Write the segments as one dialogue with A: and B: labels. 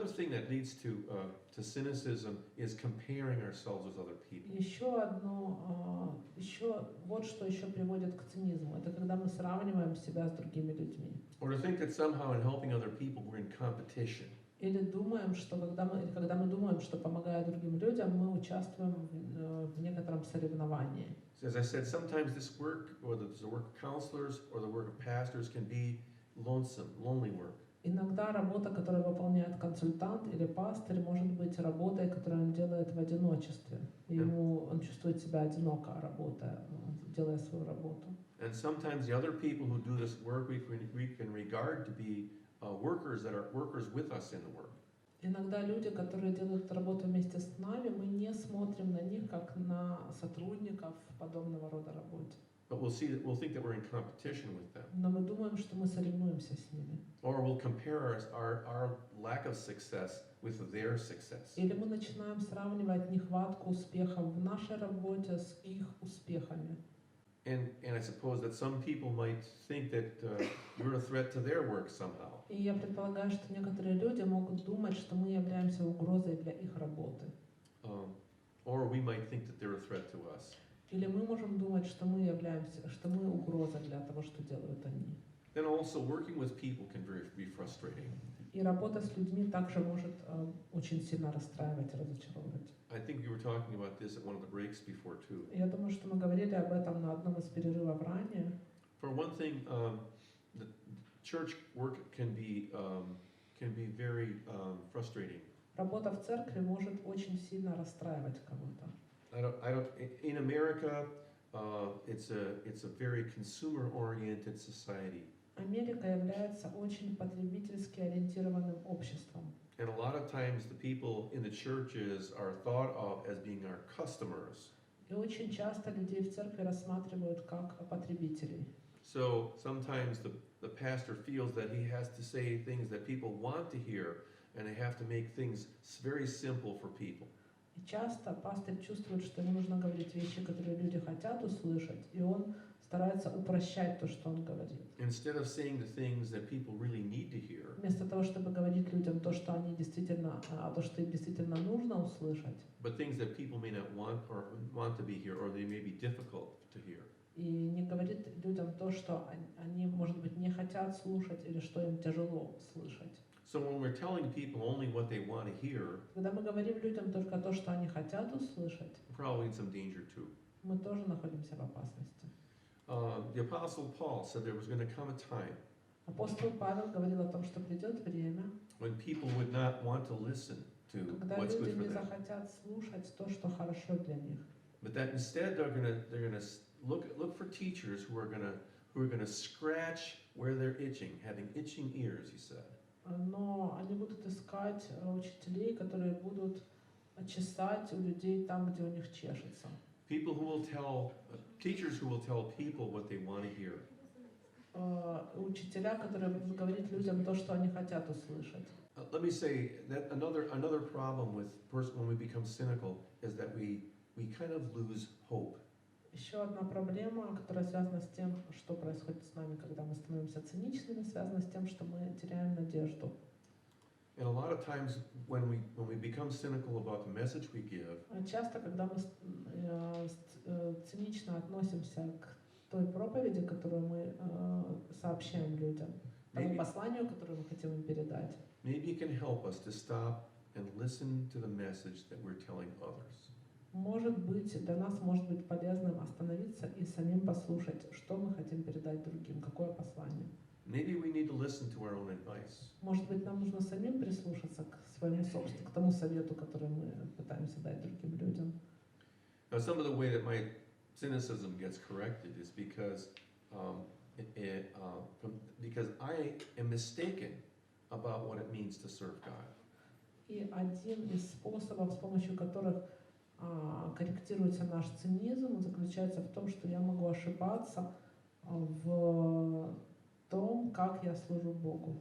A: Another thing that leads to cynicism is comparing ourselves with other people.
B: Еще вот что еще приводит к цинизму. Это когда мы сравниваем себя с другими людьми.
A: Or to think that somehow in helping other people we're in competition.
B: Или думаем, что когда мы думаем, что помогая другим людям, мы участвуем в некотором соревновании.
A: So as I said, sometimes this work, whether it's the work of counselors or the work of pastors, can be lonely work.
B: Иногда работа, которую выполняет консультант или пастырь, может быть работой, которую он делает в одиночестве. И он чувствует себя одиноко, работая, делая свою работу.
A: And sometimes the other people who do this work we can regard to be workers that are workers with us in the work.
B: Иногда люди, которые делают работу вместе с нами, мы не смотрим на них как на сотрудников подобного рода работе.
A: But we'll think that we're in competition with them.
B: Но мы думаем, что мы соревнуемся с ними.
A: Or we'll compare our lack of success with their success.
B: Или мы начинаем сравнивать нехватку успехов в нашей работе с их успехами.
A: And I suppose that some people might think that we're a threat to their work somehow.
B: И я предполагаю, что некоторые люди могут думать, что мы являемся угрозой для их работы.
A: Or we might think that they're a threat to us.
B: Или мы можем думать, что мы угроза для того, что делают они.
A: Then also working with people can be frustrating.
B: И работа с людьми также может очень сильно расстраивать и разочаровывать.
A: I think we were talking about this at one of the breaks before too.
B: Я думаю, что мы говорили об этом на одном из перерывов ранее.
A: For one thing, the church work can be very frustrating.
B: Работа в церкви может очень сильно расстраивать кого-то.
A: In America, it's a very consumer-oriented society.
B: Америка является очень потребительски ориентированным обществом.
A: And a lot of times the people in the churches are thought of as being our customers.
B: И очень часто людей в церкви рассматривают как потребителей.
A: So sometimes the pastor feels that he has to say things that people want to hear, and they have to make things very simple for people.
B: И часто пастырь чувствует, что ему нужно говорить вещи, которые люди хотят услышать, и он старается упрощать то, что он говорит.
A: Instead of saying the things that people really need to hear.
B: Вместо того, чтобы говорить людям то, что им действительно нужно услышать.
A: But things that people may not want to be here, or they may be difficult to hear.
B: И не говорит людям то, что они, может быть, не хотят слушать или что им тяжело слышать.
A: So when we're telling people only what they want to hear,
B: когда мы говорим людям только то, что они хотят услышать,
A: we're probably in some danger too.
B: Мы тоже находимся в опасности.
A: The Apostle Paul said there was going to come a time
B: Апостол Павел говорил о том, что придет время,
A: when people would not want to listen to
B: когда
A: what's
B: люди
A: good for
B: не
A: them,
B: захотят слушать то, что хорошо для них.
A: but that instead they're going to look for teachers who are going to scratch where they're itching, having itching ears, he said.
B: Но они будут искать учителей, которые будут чесать у людей там, где у них чешется.
A: Teachers who will tell people what they want to hear.
B: Учителя, которые будут говорить людям то, что они хотят услышать.
A: Let me say that another problem with when we become cynical is that we kind of lose hope.
B: Еще одна проблема, которая связана с тем, что происходит с нами, когда мы становимся циничными, связана с тем, что мы теряем надежду.
A: And a lot of times when we become cynical about the message we give,
B: часто, когда мы цинично относимся к той проповеди, которую мы сообщаем людям, тому посланию, которое мы хотим им передать,
A: maybe it can help us to stop and listen to the message that we're telling others.
B: Может быть, для нас может быть полезным остановиться и самим послушать, что мы хотим передать другим, какое послание.
A: Maybe we need to listen to our own advice.
B: Может быть, нам нужно самим прислушаться к своему собственному, к тому совету, который мы пытаемся дать другим людям.
A: Now, some of the way that my cynicism gets corrected is because I am mistaken about what it means to serve God.
B: И один из способов, с помощью которых корректируется наш цинизм, заключается в том, что я могу ошибаться в том, как я служу Богу.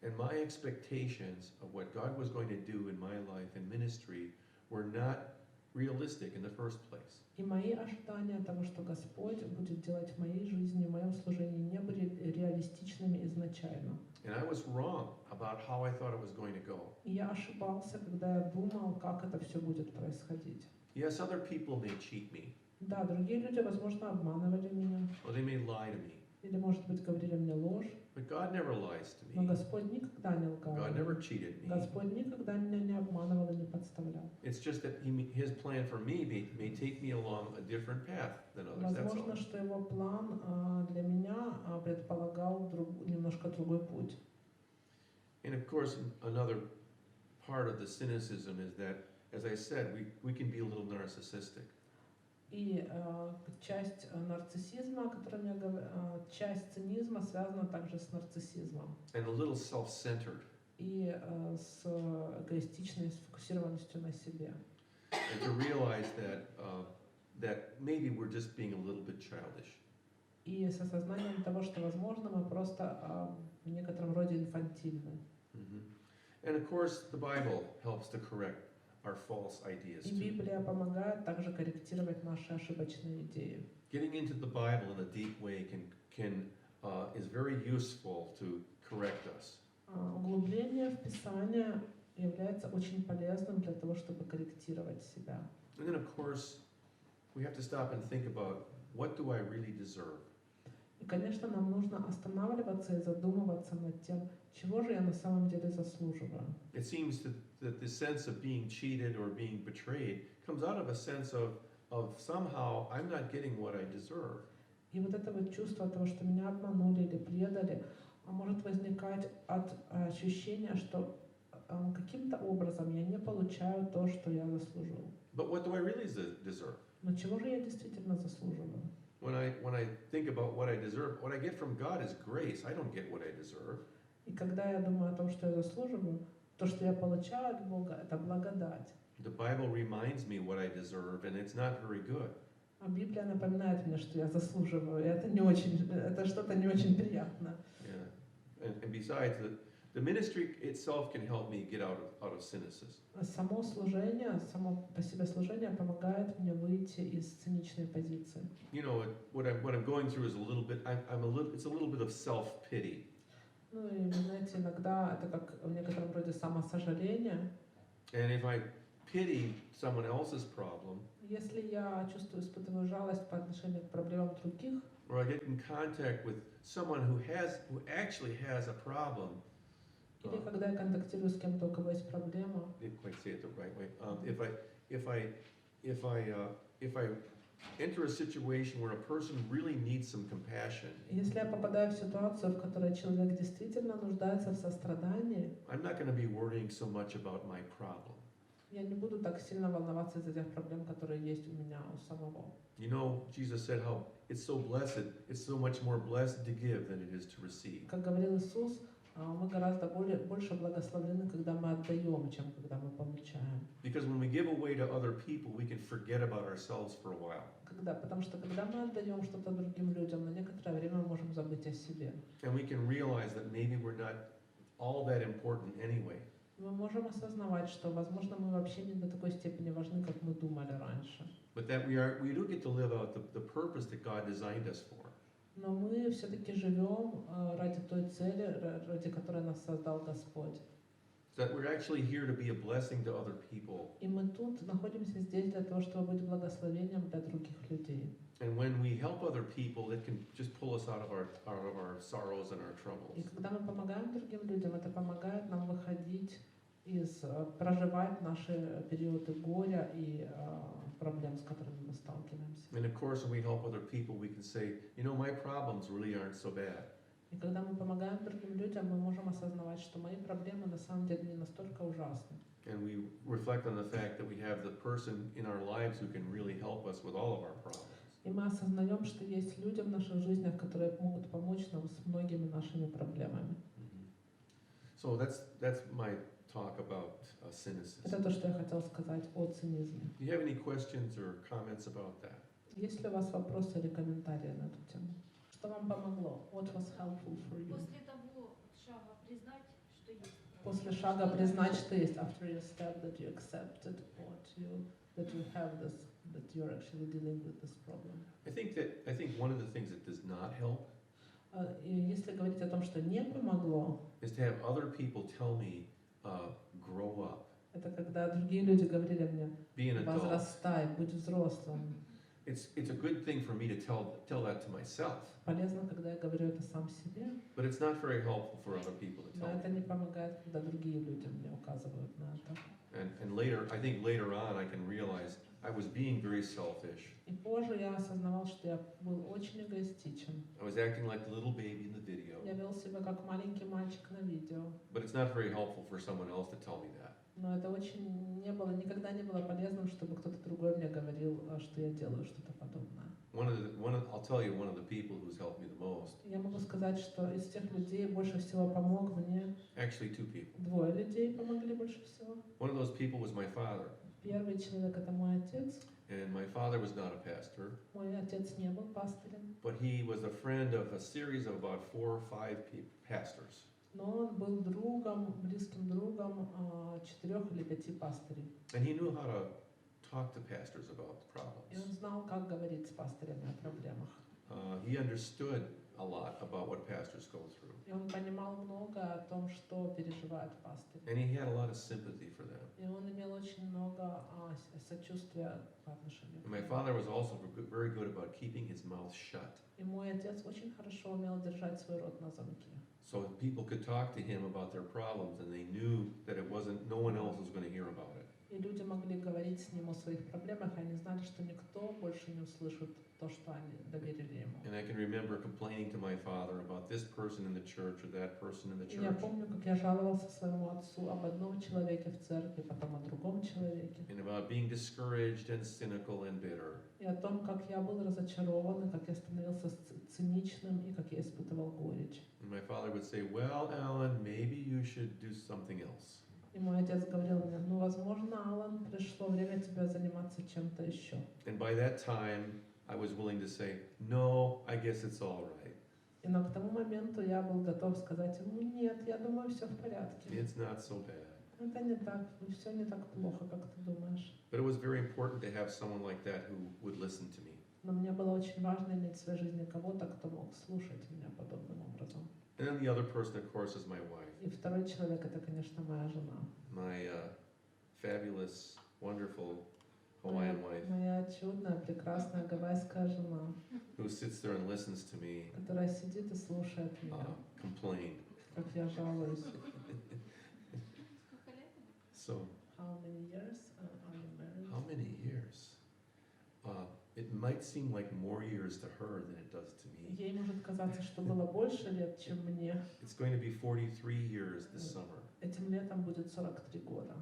A: And my expectations of what God was going to do in my life and ministry were not realistic in the first place.
B: И мои ожидания того, что Господь будет делать в моей жизни, в моем служении, не были реалистичными изначально.
A: And I was wrong about how I thought it was going to go.
B: И я ошибался, когда я думал, как это все будет происходить.
A: Yes, other people may cheat me,
B: Да, другие люди, возможно, обманывали меня,
A: or they may lie to me,
B: или, может быть, говорили мне ложь,
A: but God never lies to
B: но
A: me.
B: Господь никогда не лгал.
A: God never cheated me.
B: Господь никогда меня не обманывал и не подставлял.
A: It's just that His plan for me may take me along a different path than others. That's
B: Возможно,
A: all.
B: что Его план для меня предполагал немножко другой путь.
A: And of course, another part of the cynicism is that, as I said, we can be a little narcissistic.
B: И часть нарциссизма, о котором я говорю, часть цинизма связана также с нарциссизмом
A: And a little self-centered.
B: и с эгоистичной сфокусированностью на себе.
A: And to realize that maybe we're just being a little bit childish.
B: И с осознанием того, что, возможно, мы просто в некотором роде инфантильны.
A: Mhm. And of course, the Bible helps to correct our false ideas
B: И
A: too.
B: Библия помогает также корректировать наши ошибочные идеи.
A: Getting into the Bible in a deep way is very useful to correct us.
B: Углубление в Писание является очень полезным для того, чтобы корректировать себя.
A: And then, of course, we have to stop and think about, what do I really deserve?
B: И, конечно, нам нужно останавливаться и задумываться над тем, чего же я на самом деле заслуживаю.
A: It seems that the sense of being cheated or being betrayed comes out of a sense of somehow I'm not getting what I deserve.
B: И вот это вот чувство того, что меня обманули или предали, может возникать от ощущения, что каким-то образом я не получаю то, что я заслужил.
A: But what do I really deserve?
B: Но чего же я действительно заслуживаю?
A: When I think about what I deserve, what I get from God is grace. I don't get what I deserve.
B: И когда я думаю о том, что я заслуживаю, то, что я получаю от Бога, это благодать.
A: The Bible reminds me what I deserve, and it's not very good.
B: А Библия напоминает мне, что я заслуживаю, и это не очень, это что-то не очень приятное.
A: Yeah. And besides, the ministry itself can help me get out of cynicism.
B: Само служение, само по себе служение помогает мне выйти из циничной позиции.
A: You know, what I'm going through is it's a little bit of self-pity.
B: Ну и, вы знаете, иногда это как в некотором роде самосожаление.
A: And if I pity someone else's problem,
B: Если я испытываю жалость по отношению к проблемам других,
A: or I get in contact with someone who actually has a problem,
B: или когда я контактирую с кем-то, у кого есть проблема,
A: didn't quite say it the right way. If I enter a situation where a person really needs some compassion,
B: если я попадаю в ситуацию, в которой человек действительно нуждается в сострадании,
A: I'm not going to be worrying so much about my problem.
B: я не буду так сильно волноваться из-за тех проблем, которые есть у меня у самого.
A: You know, Jesus said how it's so blessed, it's so much more blessed to give than it is to receive.
B: Как говорил Иисус, мы гораздо больше благословлены, когда мы отдаем, чем когда мы получаем.
A: Because when we give away to other people, we can forget about ourselves for a while.
B: Потому что когда мы отдаем что-то другим людям, на некоторое время мы можем забыть о себе.
A: And we can realize that maybe we're not all that important anyway.
B: Мы можем осознавать, что, возможно, мы вообще не до такой степени важны, как мы думали раньше.
A: But that we do get to live out the purpose that God designed us for.
B: Но мы все-таки живем ради той цели, ради которой нас создал Господь.
A: That we're actually here to be a blessing to other people.
B: И мы тут находимся здесь для того, чтобы быть благословением для других людей.
A: And when we help other people, it can just pull us out of our sorrows and our troubles.
B: И когда мы помогаем другим людям, это помогает нам выходить проживать наши периоды горя и проблем, с которыми мы сталкиваемся.
A: And of course, when we help other people, we can say, you know, my problems really aren't so bad.
B: И когда мы помогаем другим людям, мы можем осознавать, что мои проблемы на самом деле не настолько ужасны.
A: And we reflect on the fact that we have the person in our lives who can really help us with all of our problems.
B: И мы осознаем, что есть люди в наших жизнях, которые могут помочь нам с многими нашими проблемами.
A: So that's my talk about cynicism.
B: Это то, что я хотела сказать о цинизме.
A: Do you have any questions or comments about that?
B: Есть ли у вас вопросы или комментарии на эту тему? Что вам помогло? What was helpful for you?
C: После того шага признать, что есть.
B: После шага признать, что есть. After you step that you accepted what you that you have this, that you're actually dealing with this problem.
A: I think one of the things that does not help
B: И если говорить о том, что не помогло,
A: is to have other people tell me, grow up,
B: это когда другие люди говорили мне:
A: be an adult.
B: возрастай, будь взрослым.
A: It's a good thing for me to tell that to myself,
B: Полезно, когда я говорю это сам себе,
A: but it's not very helpful for other people to
B: но
A: tell
B: это
A: me.
B: не помогает, когда другие люди мне указывают на это.
A: And later, I think later on, I can realize I was being very selfish.
B: И позже я осознавал, что я был очень эгоистичен.
A: I was acting like the little baby in the video,
B: Я вел себя как маленький мальчик на видео.
A: but it's not very helpful for someone else to tell me that.
B: Но это очень никогда не было полезным, чтобы кто-то другой мне говорил, что я делаю что-то подобное.
A: I'll tell you, one of the people who's helped me the most,
B: Я могу сказать, что из тех людей больше всего помог мне.
A: actually two people.
B: Двое людей помогли больше всего.
A: One of those people was my father,
B: Первый человек — это мой отец.
A: and my father was not a pastor,
B: Мой отец не был пастырем,
A: but he was a friend of a series of about 4 or 5 pastors.
B: но он был другом, близким другом 4 или 5 пастырей.
A: And he knew how to talk to pastors about
B: И он
A: problems.
B: знал, как говорить с пастырями о проблемах.
A: He understood a lot about what pastors go through,
B: И он понимал много о том, что переживают пастыри.
A: and he had a lot of sympathy for them.
B: И он имел очень много сочувствия по отношению к
A: And my
B: ним.
A: father was also very good about keeping his mouth shut,
B: И мой отец очень хорошо умел держать свой рот на замке.
A: so people could talk to him about their problems, and they knew that no one else was going to hear about it.
B: И люди могли говорить с ним о своих проблемах, и они знали, что никто больше не услышит то, что они доверили ему.
A: And I can remember complaining to my father about this person in the church or that person in the
B: И я
A: church,
B: помню, как я жаловался своему отцу об одном человеке в церкви, потом о другом человеке.
A: and about being discouraged and cynical and bitter.
B: И о том, как я был разочарован, и как я становился циничным, и как я испытывал горечь.
A: And my father would say, "Well, Alan, maybe you should do something else."
B: И мой отец говорил мне: ну, возможно, Алан, пришло время тебе заниматься чем-то еще.
A: And by that time, I was willing to say, "No, I guess it's all right.
B: Но к тому моменту я был готов сказать ему: нет, я думаю, все в порядке.
A: It's not so bad."
B: Это не так, все не так плохо, как ты думаешь.
A: But it was very important to have someone like that who would listen to me.
B: Но мне было очень важно иметь в своей жизни кого-то, кто мог слушать меня подобным образом.
A: And then the other person, of course, is my wife,
B: И второй человек — это, конечно, моя жена.
A: my fabulous, wonderful Hawaiian wife,
B: Моя чудная, прекрасная гавайская жена,
A: who sits there and listens to me
B: которая сидит и слушает меня,
A: complain.
B: как я жалуюсь.
C: Сколько лет?
A: So,
B: How many years are you married?
A: how many years? It might seem like more years to her than it does to me.
B: Ей может казаться, что было больше лет, чем мне.
A: It's going to be 43 years this summer.
B: Этим летом будет 43 года.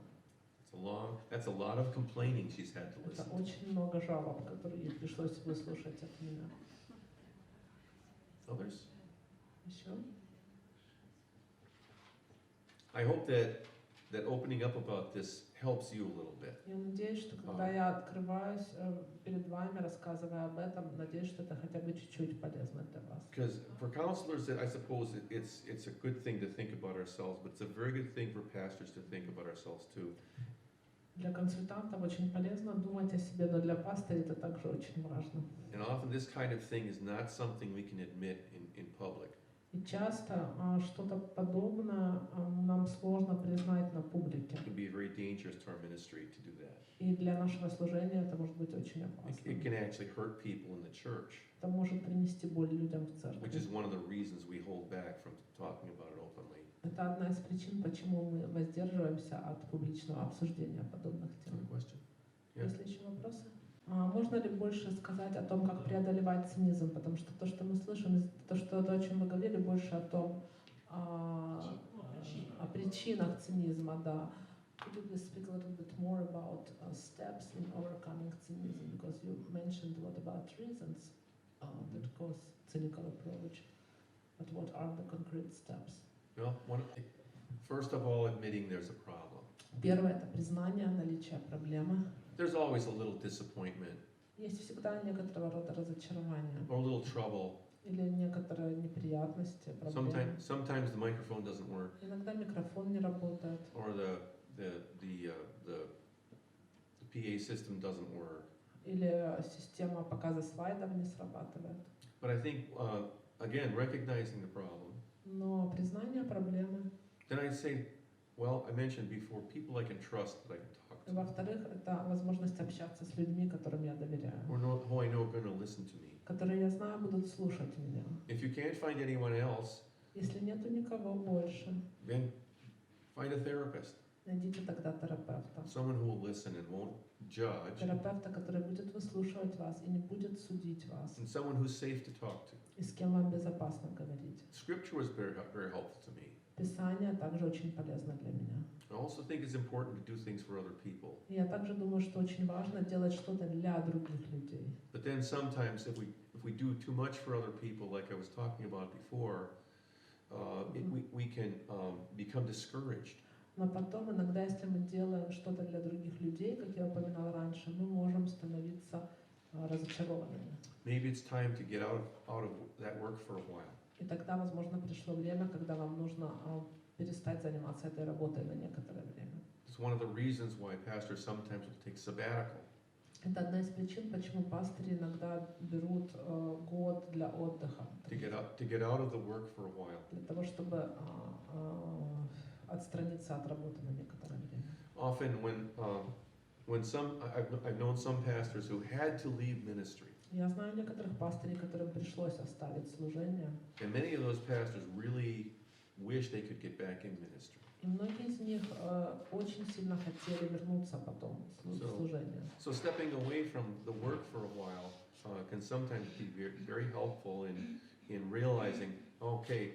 A: That's a lot of complaining she's had to
B: Это
A: listen to.
B: очень много жалоб, которые ей пришлось выслушать от меня.
A: Others?
B: Еще?
A: I hope that opening up about this helps you a little bit.
B: Я надеюсь, что когда я открываюсь перед вами, рассказывая об этом, надеюсь, что это хотя бы чуть-чуть полезно для вас.
A: Because for counselors, I suppose it's a good thing to think about ourselves, but it's a very good thing for pastors to think about ourselves too.
B: Для консультантов очень полезно думать о себе, но для пастыря это также очень важно.
A: And often this kind of thing is not something we can admit in public.
B: И часто что-то подобное нам сложно признать на публике.
A: It can be very dangerous to our ministry to do that.
B: И для нашего служения это может быть очень опасно.
A: It can actually hurt people in the church,
B: Это может принести боль людям в церкви.
A: which is one of the reasons we hold back from talking about it openly.
B: Это одна из причин, почему мы воздерживаемся от публичного обсуждения подобных тем.
A: Another question? Yeah.
B: Есть ли еще вопросы? Можно ли больше сказать о том, как преодолевать цинизм? Потому что то, что мы слышим, то, о чем вы говорили, больше о том, о причинах цинизма, да. Could you please speak a little bit more about steps in overcoming cynicism? Because you mentioned a lot about reasons that cause cynical approach, but what are the concrete steps?
A: Well, first of all, admitting there's a problem.
B: Первое — это признание наличия проблемы.
A: There's always a little disappointment
B: Есть всегда некоторого рода разочарование
A: or a little trouble.
B: или некоторые неприятности, проблемы.
A: Sometimes the microphone doesn't work,
B: Иногда микрофон не работает,
A: or the PA system doesn't work.
B: или система показа слайдов не срабатывает.
A: But I think, again, recognizing the problem,
B: Но признание проблемы.
A: then I'd say, well, I mentioned before, people I can trust that I can talk to,
B: Во-вторых, это возможность общаться с людьми, которым я доверяю,
A: or who I know are going to listen to me.
B: которые, я знаю, будут слушать меня.
A: If you can't find anyone else,
B: Если нету никого больше,
A: then find a therapist,
B: найдите тогда терапевта.
A: someone who will listen and won't judge,
B: Терапевта, который будет выслушивать вас и не будет судить вас,
A: and someone who's safe to talk to.
B: и с кем вам безопасно говорить.
A: Scripture was very, very helpful to me.
B: Писание также очень полезно для меня.
A: I also think it's important to do things for other people.
B: И я также думаю, что очень важно делать что-то для других людей.
A: But then sometimes if we do too much for other people, like I was talking about before, we can become discouraged.
B: Но потом иногда, если мы делаем что-то для других людей, как я упоминала раньше, мы можем становиться разочарованными.
A: Maybe it's time to get out of that work for a while.
B: И тогда, возможно, пришло время, когда вам нужно перестать заниматься этой работой на некоторое время.
A: It's one of the reasons why pastors sometimes will take sabbatical.
B: Это одна из причин, почему пастыри иногда берут год для отдыха.
A: To get out of the work for a while.
B: Для того, чтобы отстраниться от работы на некоторое время.
A: Often I've known some pastors who had to leave ministry.
B: Я знаю некоторых пастырей, которым пришлось оставить служение.
A: And many of those pastors really wish they could get back in ministry.
B: И многие из них очень сильно хотели вернуться потом в служение.
A: So stepping away from the work for a while can sometimes be very helpful in realizing, okay,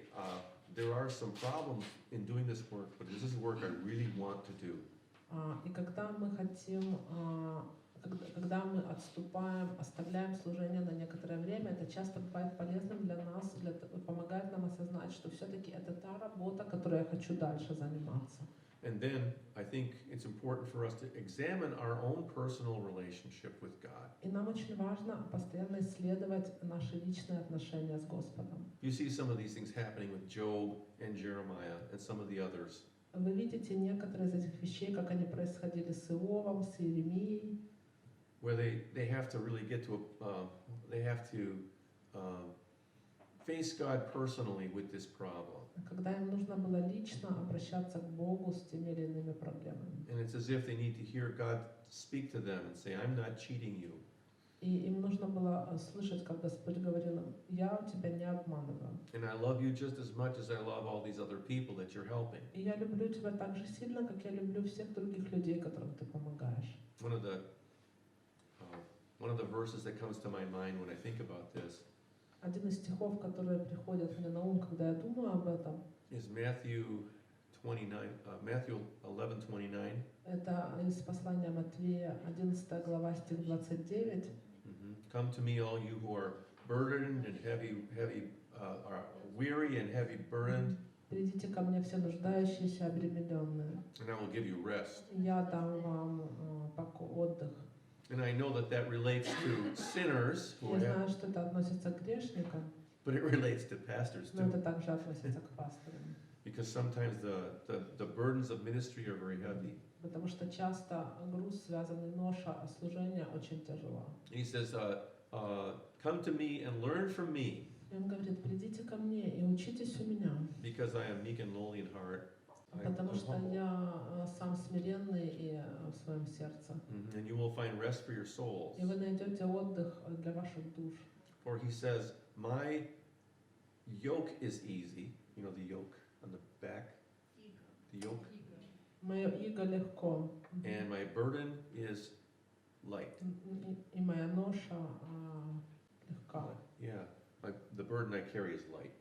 A: there are some problems in doing this work, but this is work I really want to do.
B: И когда мы хотим, когда мы отступаем, оставляем служение на некоторое время, это часто бывает полезным для нас, помогает нам осознать, что все-таки это та работа, которой я хочу дальше заниматься.
A: And then I think it's important for us to examine our own personal relationship with God.
B: И нам очень важно постоянно исследовать наши личные отношения с Господом.
A: You see some of these things happening with Job and Jeremiah and some of the others.
B: Вы видите некоторые из этих вещей, как они происходили с Иовом, с Иеремией,
A: Where they have to really get to face God personally with this problem.
B: когда им нужно было лично обращаться к Богу с теми или иными проблемами.
A: And it's as if they need to hear God speak to them and say, I'm not cheating you.
B: И им нужно было слышать, как Господь говорил им: «Я тебя не обманываю.
A: And I love you just as much as I love all these other people that you're helping.
B: И я люблю тебя так же сильно, как я люблю всех других людей, которым ты помогаешь».
A: One of the verses that comes to my mind when I think about this
B: Один из стихов, которые приходят мне на ум, когда я думаю об этом,
A: is Matthew 11:29.
B: это из послания Матвея, 11 глава, стих 29.
A: Come to me, all you who are burdened and are weary and heavy burdened,
B: «Придите ко мне все нуждающиеся, обремененные,
A: and I will give you rest.
B: и я дам вам отдых».
A: And I know that relates to sinners,
B: Я знаю, что это относится к грешникам,
A: but it relates to pastors
B: но
A: too.
B: это также относится к пасторам.
A: Because sometimes the burdens of ministry are very heavy.
B: Потому что часто груз, связанный ноша служения, очень тяжела.
A: He says, come to me and learn from me,
B: И он говорит: «Придите ко мне и учитесь у меня,
A: because I am meek and lowly in heart.
B: потому что я сам смиренный и в своем сердце.
A: And you will find rest for your souls.
B: И вы найдете отдых для ваших душ».
A: For he says, my yoke is easy. You know the yoke on the back? The yoke.
B: Мое иго легко,
A: And my burden is light.
B: и моя ноша легка.
A: Yeah, the burden I carry is light.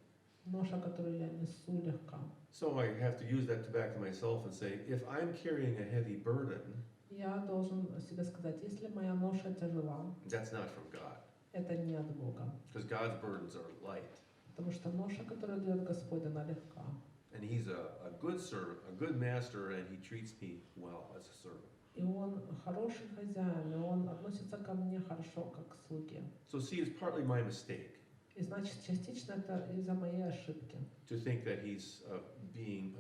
B: Ноша, которую я несу, легка.
A: So I have to use that back to myself and say, if I'm carrying a heavy burden,
B: Я должен себе сказать: если моя ноша тяжела,
A: that's not from God.
B: это не от Бога.
A: Because God's burdens are light.
B: Потому что ноша, которую дает Господь, она легка.
A: And he's a good servant, a good master, and he treats me well as a servant.
B: И он хороший хозяин, и он относится ко мне хорошо, как к слуге.
A: So see, it's partly my mistake
B: И значит, частично это из-за моей ошибки.
A: to think that he's being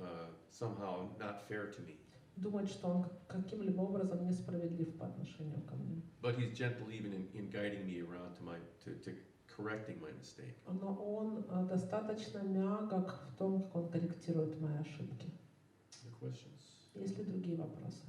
A: somehow not fair to me.
B: думать, что он каким-либо образом несправедлив по отношению ко мне.
A: But he's gentle even in guiding me around to correcting my mistake.
B: Но он достаточно мягок в том, как он корректирует мои ошибки.
A: Other questions?
B: Есть ли другие вопросы?